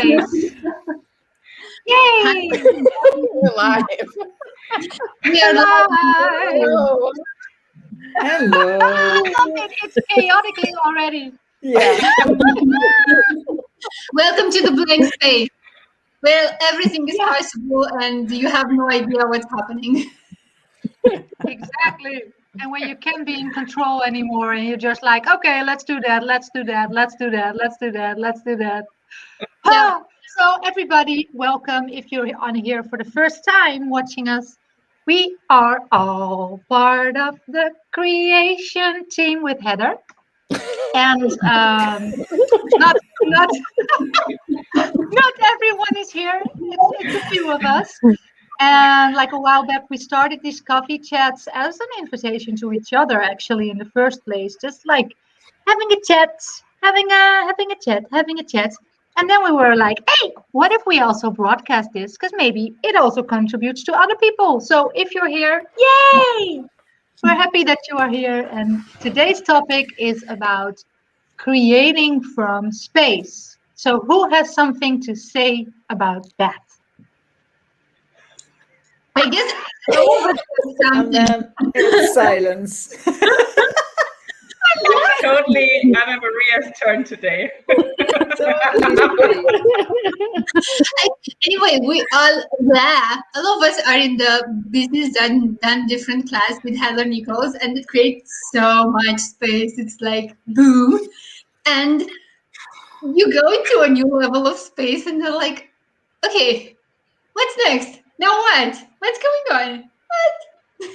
space. Yay! We're live. We are live. Hello. Hello. I love it. It's chaotically already. Yeah. Welcome to the blank space, where everything is possible and you have no idea what's happening. Exactly. And when you can't be in control anymore and you're just like, okay, let's do that, let's do that, let's do that, let's do that, let's do that. Yeah. So everybody, welcome. If you're on here for the first time watching us, we are all part of the creation team with Heather. And not not everyone is here. It's a few of us. And like a while back, we started these coffee chats as an invitation to each other, actually, in the first place. Just like having a chat, having a chat. And then we were like, hey, what if we also broadcast this? Because maybe it also contributes to other people. So if you're here, yay! We're happy that you are here. And today's topic is about creating from space. So who has something to say about that? I guess all of us have And something. then it's silence. Totally Anna Maria's turn today. Anyway, we all of us are in the business done different class with Heather Nichols, and it creates so much space. It's like boom, and you go into a new level of space, and they're like, okay, what's next? Now what? What's going on? What?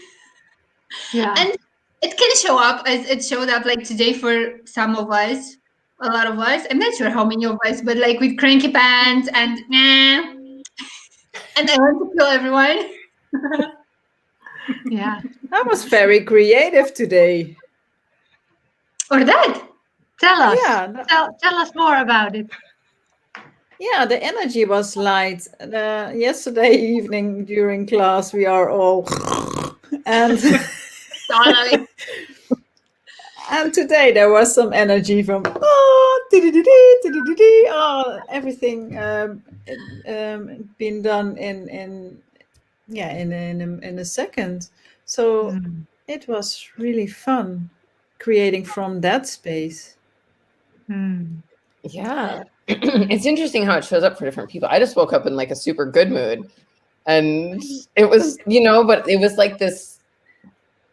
Yeah. And it can show up as it showed up like today for some of us, a lot of us. I'm not sure how many of us, but like with cranky pants and and I want to kill everyone. Yeah. I was very creative today. Or that. Tell us. Yeah. Tell us more about it. Yeah, the energy was light. Yesterday evening during class, we are all and Totally. and today there was some energy from everything been done in a second. So it was really fun creating from that space. Yeah. It's interesting how it shows up for different people. I just woke up in like a super good mood. And it was, but it was like this.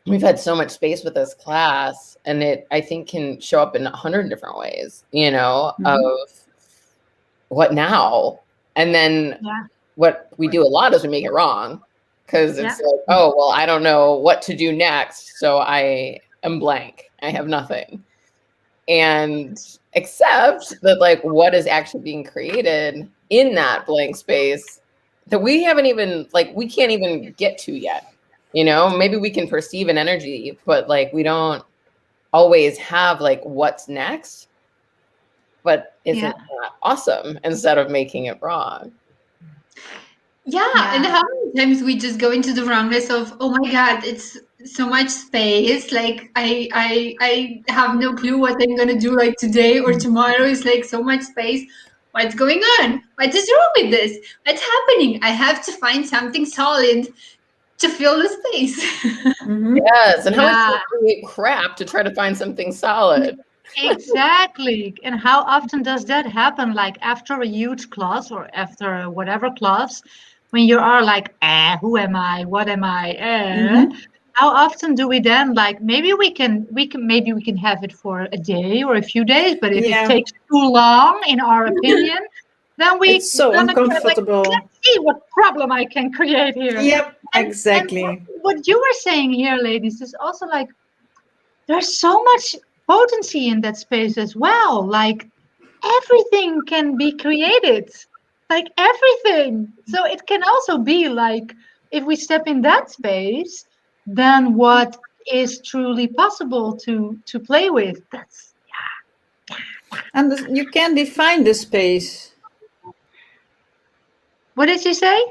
We've had so much space with this class, and it, I think, can show up in 100 different ways, of what now? And then what we do a lot is we make it wrong, because it's like, oh, well, I don't know what to do next, so I am blank. I have nothing. And accept that, like, what is actually being created in that blank space that we haven't even, like, we can't even get to yet. Maybe we can perceive an energy, but like we don't always have like what's next. But isn't that awesome instead of making it wrong? Yeah, and how many times we just go into the wrongness of, oh my God, it's so much space. Like I have no clue what I'm gonna do like today or tomorrow. Is like so much space. What's going on? What is wrong with this? What's happening? I have to find something solid to fill the space. Yes, and how much create crap to try to find something solid. Exactly. And how often does that happen? Like after a huge class or after whatever class, when you are like, who am I? What am I? How often do we then like maybe we can have it for a day or a few days, but if it takes too long, in our opinion, then it's so uncomfortable. Like, let's see what problem I can create here. Yep, exactly. And what you were saying here, ladies, is also like there's so much potency in that space as well. Like everything can be created, like everything. So it can also be like if we step in that space, then what is truly possible to play with? That's and you can define the space. What did you say?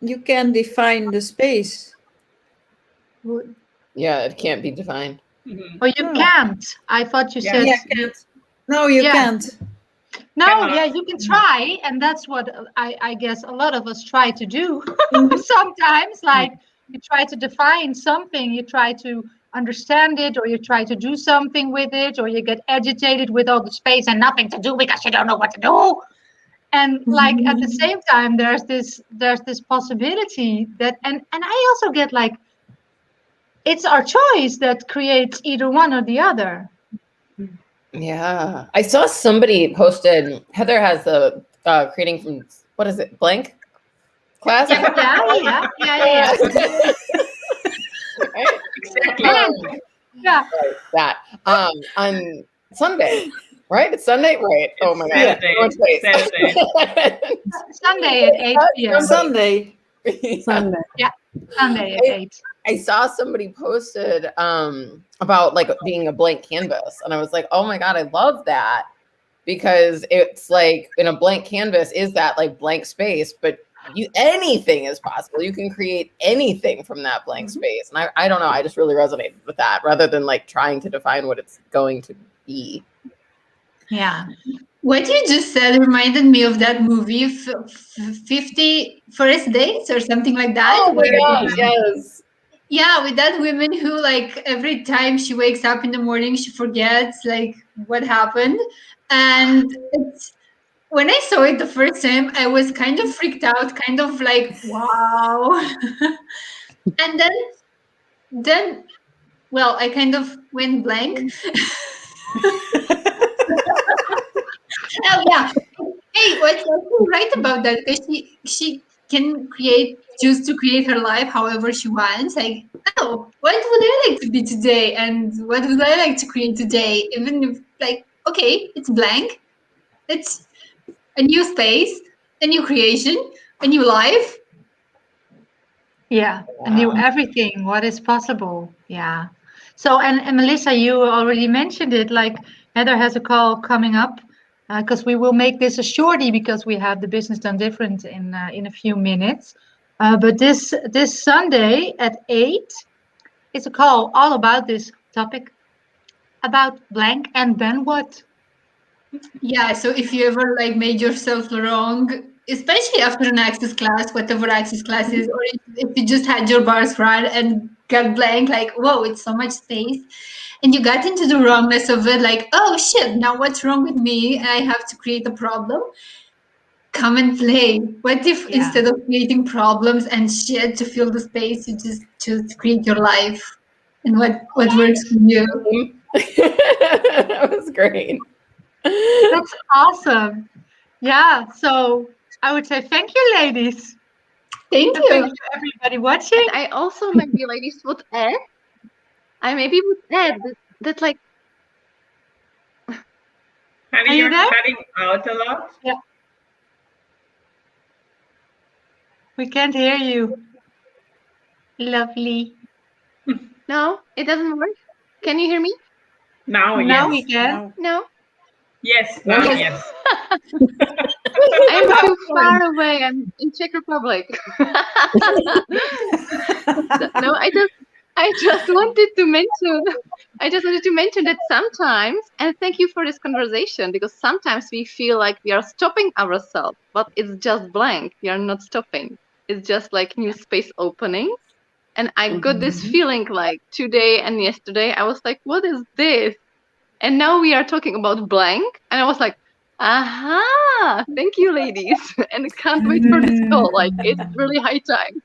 You can define the space. Yeah, it can't be defined. Oh, you can't. I thought you said can't. No, you can't. No, cannot. yeah, you can try, and that's what I guess a lot of us try to do. Sometimes, like you try to define something, you try to understand it, or you try to do something with it, or you get agitated with all the space and nothing to do because you don't know what to do. And like at the same time, there's this possibility that, and I also get like, it's our choice that creates either one or the other. Yeah. I saw somebody posted, Heather has the creating from, what is it, blank class? Yeah. Right? Exactly. Yeah. That. On Sunday, right? It's Sunday? Right. Oh my God. Saturday. So much space. Saturday. Sunday at 8 p.m. Sunday. Sunday. Yeah, Sunday at 8. I saw somebody posted about like being a blank canvas, and I was like, oh my God, I love that, because it's like in a blank canvas is that like blank space, but anything is possible. You can create anything from that blank space. And I don't know, I just really resonated with that rather than like trying to define what it's going to be. Yeah. What you just said reminded me of that movie, 50 First Dates or something like that. Oh my gosh, yes. Yeah, with that woman who like every time she wakes up in the morning, she forgets like what happened. And it's, when I saw it the first time, I was kind of freaked out, kind of like, wow. And then, well, I kind of went blank. Oh yeah. Hey, what's right about that? Because she can choose to create her life however she wants. Like, oh, what would I like to be today, and what would I like to create today? Even if, like, okay, it's blank. It's a new space, a new creation, a new life. Yeah, a new everything. What is possible? Yeah. So, and Melissa, you already mentioned it. Like Heather has a call coming up because we will make this a shorty because we have the business done different in a few minutes. But this Sunday at 8, it's a call all about this topic, about blank and then what. Yeah, so if you ever like made yourself wrong, especially after an access class, whatever access class is, or if you just had your bars right and got blank, like, whoa, it's so much space, and you got into the wrongness of it, like, oh shit, now what's wrong with me? I have to create a problem. Come and play. What if instead of creating problems and shit to fill the space, you just choose to create your life and what works for you? That was great. That's awesome. Yeah. So I would say thank you, ladies. Thank And you. thank you, everybody watching. I also maybe ladies would add. I maybe would add that like. Honey, Are you you're there? cutting out a lot. Yeah. We can't hear you. Lovely. No, it doesn't work. Can you hear me? Now, Now yes. we can. No. Yes, now, yes. I'm too far away. I'm in Czech Republic. No, I just wanted to mention that sometimes, and thank you for this conversation, because sometimes we feel like we are stopping ourselves, but it's just blank. We are not stopping. It's just like new space opening. And I got this feeling like today and yesterday, I was like, what is this? And now we are talking about blank. And I was like, aha, thank you, ladies. And can't wait for this call. Like, it's really high time.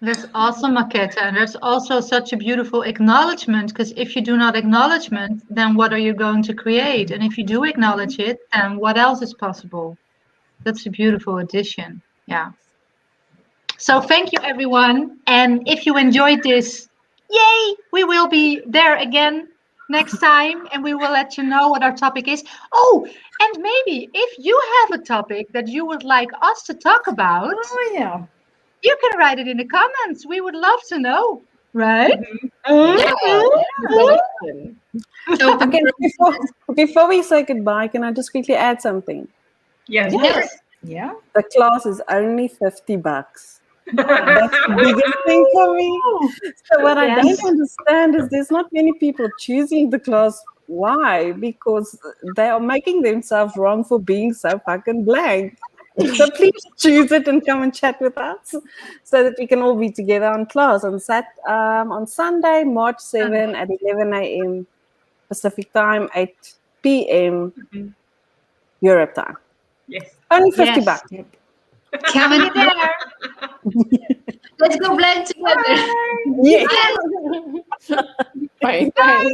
That's awesome, Maketa. And that's also such a beautiful acknowledgement, because if you do not acknowledgement, then what are you going to create? And if you do acknowledge it, then what else is possible? That's a beautiful addition. Yeah. So thank you, everyone. And if you enjoyed this, yay, we will be there again next time, and we will let you know what our topic is. Oh, and maybe if you have a topic that you would like us to talk about, Oh, yeah. you can write it in the comments. We would love to know, right? So Okay, before we say goodbye, can I just quickly add something? Yes. yes. Yeah. The class is only $50. That's the biggest thing for me. So what I don't understand is there's not many people choosing the class Why? Because they are making themselves wrong for being so fucking blank. So please choose it and come and chat with us so that we can all be together on class on Sunday, March 7 at 11 a.m. Pacific time, 8 p.m. Europe time. Yes. Only 50 Yes. bucks. Come See you and there. let's go blend together. Yeah. Bye. Bye.